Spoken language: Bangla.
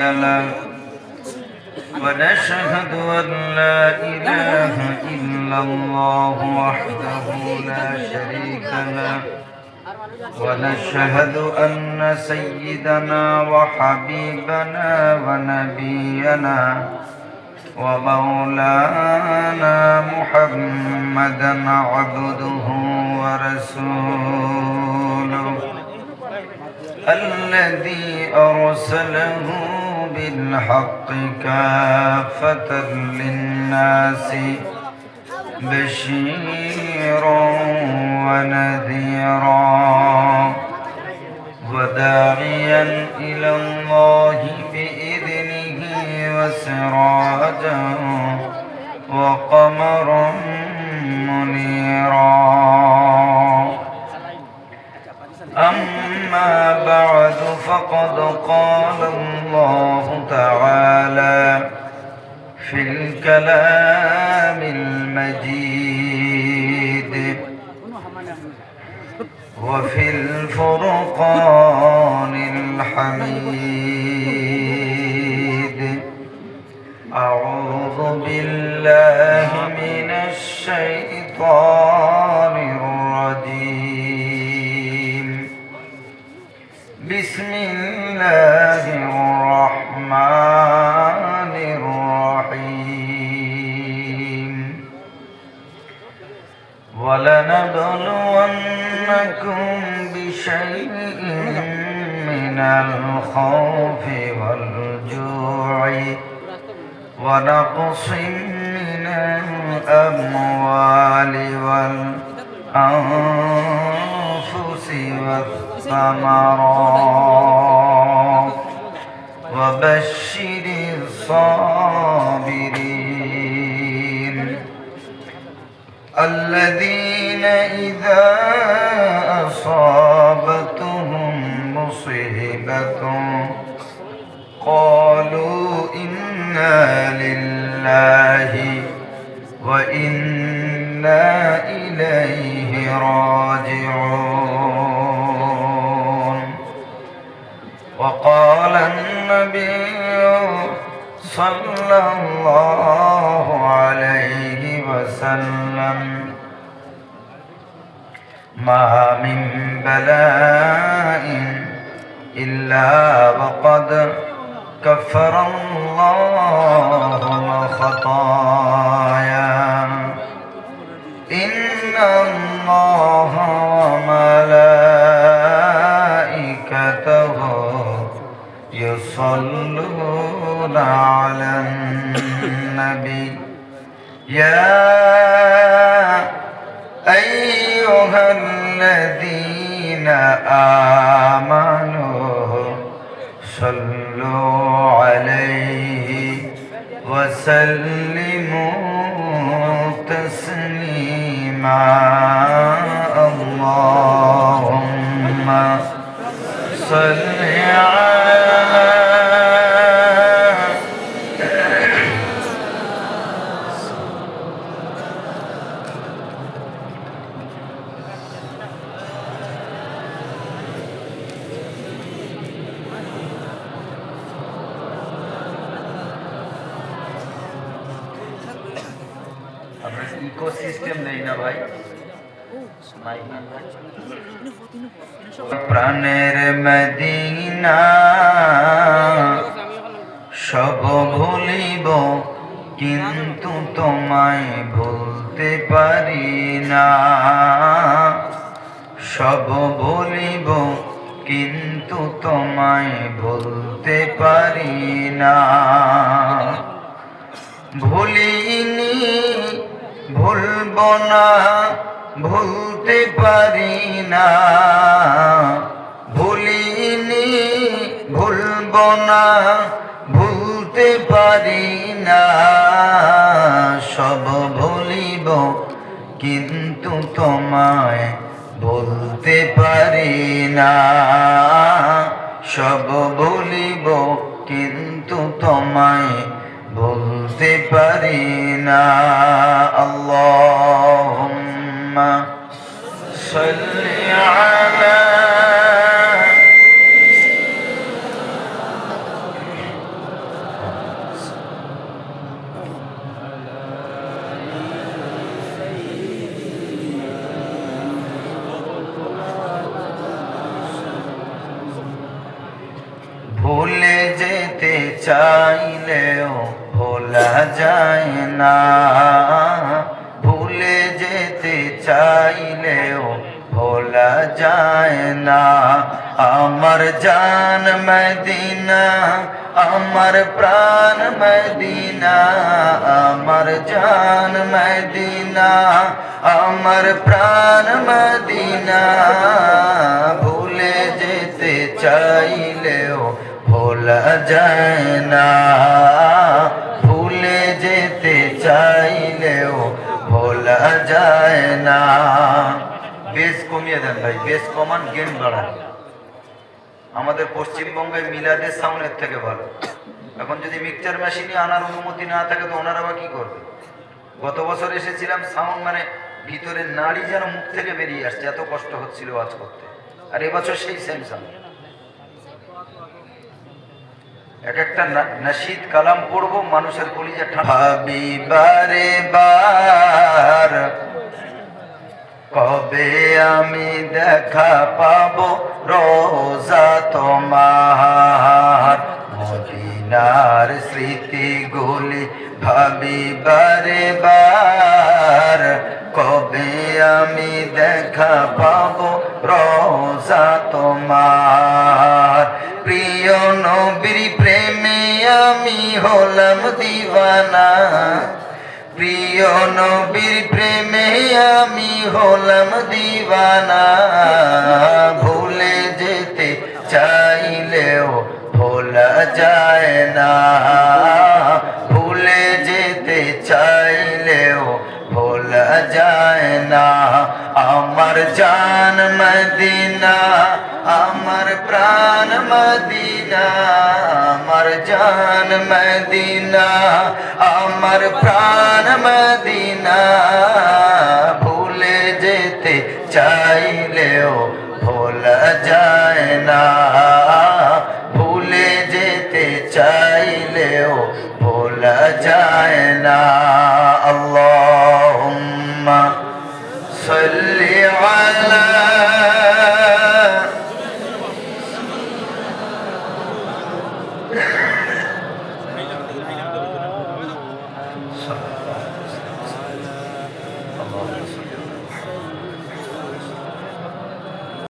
له ونشهد أن لا إله إلا الله وحده لا شريك له ونشهد أن سيدنا وحبيبنا ونبينا ومولانا محمدا عبده ورسوله الذي أرسله بالحق كافة للناس بشيرا ونذيرا وداعيا إلى الله بإذنه وسراجا وقمرا منيرا أما بعد فقد قال الله تعالى في الكلام المجيد وفي الفرقان الحميد أعوذ بالله من الشيطان الرجيم بسم الله الرحمن الرحيم ولنبلونكم بشيء من الخوف والجوع ونقص من الأموال والأنفس والثمرات وبشر الصابرين الذين إذا أصابتهم مصيبة قالوا إنا لله وإنا إليه راجعون وقال النبي صلى الله عليه وسلم ما من بلاء إلا وقد كفر الله خطايا إن الله وملائكته يصلون على النبي يا أيها الذين آمنوا صلوا عليه وسلموا تسليما اللهم صل على ইকোসিস্টেম নেই না ভাই প্রাণের মদিনা সব ভুলিব কিন্তু তোমায় ভুলতে পারি না সব ভুলিব কিন্তু তোমায় ভুলতে পারি না ভুলিনি ভুলব না ভুলতে পারি না ভুলিনি ভুলব না ভুলতে পারি না সব ভুলিব কিন্তু তোমায় ভুলতে পারি না সব ভুলিব কিন্তু তোমায় ভুলতে পারি না আল্লাহুম্মা সাল্লি আলা যেতে চাইলেও ভোলা যায় না, ভুলে যেতে চাইলেও ভোলা যায় না। আমার জান মদিনা, আমার প্রাণ মদিনা, আমার জান মদিনা, আমার প্রাণ মদিনা, ভুলে যেতে চাইলেও ভোলা যায় না, ভুলে যেতে চাইলেও ভোলা যায় না। বেশ কমিয়ে দেন ভাই, বেশ কমান, গেন বাড়ান। আমাদের পশ্চিমবঙ্গে মিলাদের সাউন্ডের থেকে ভালো। এখন যদি মিক্সচার মেশিনে আনার অনুমতি না থাকে তো ওনারা বা কি করবে? গত বছর এসেছিলাম, সাউন্ড মানে ভিতরে নাড়ি যেন মুখ থেকে বেরিয়ে আসছে, এত কষ্ট হচ্ছিল ওয়াজ করতে। আর এবছর সেই সেম সাউন্ড। এক একটা নাশিদ কালাম পড়বো, মানুষের কলিজা ঠান্ডা। ভাবি বারে বার কবে আমি দেখা পাবো রোজা তোমার, মদিনার স্মৃতিগুলি ভাবি বারে বার, কবে আমি দেখা পাবো রোজা তোমার। প্রিয় নবীর প্রেমে আমি হলাম দিওয়ানা, প্রিয় নবীর প্রেমে আমি হলাম দিওয়ানা, ভুলে যেতে চাইলেও ভোলা যায় না, ভুলে যেতে চাইলেও ভোলা যায় না। আমার জান মদিনা, আমার প্রাণ মদিনা, আমার জান মদিনা, আমার প্রাণ মদিনা, ভুলে যেতে চাইলেও ভোলা যায় না।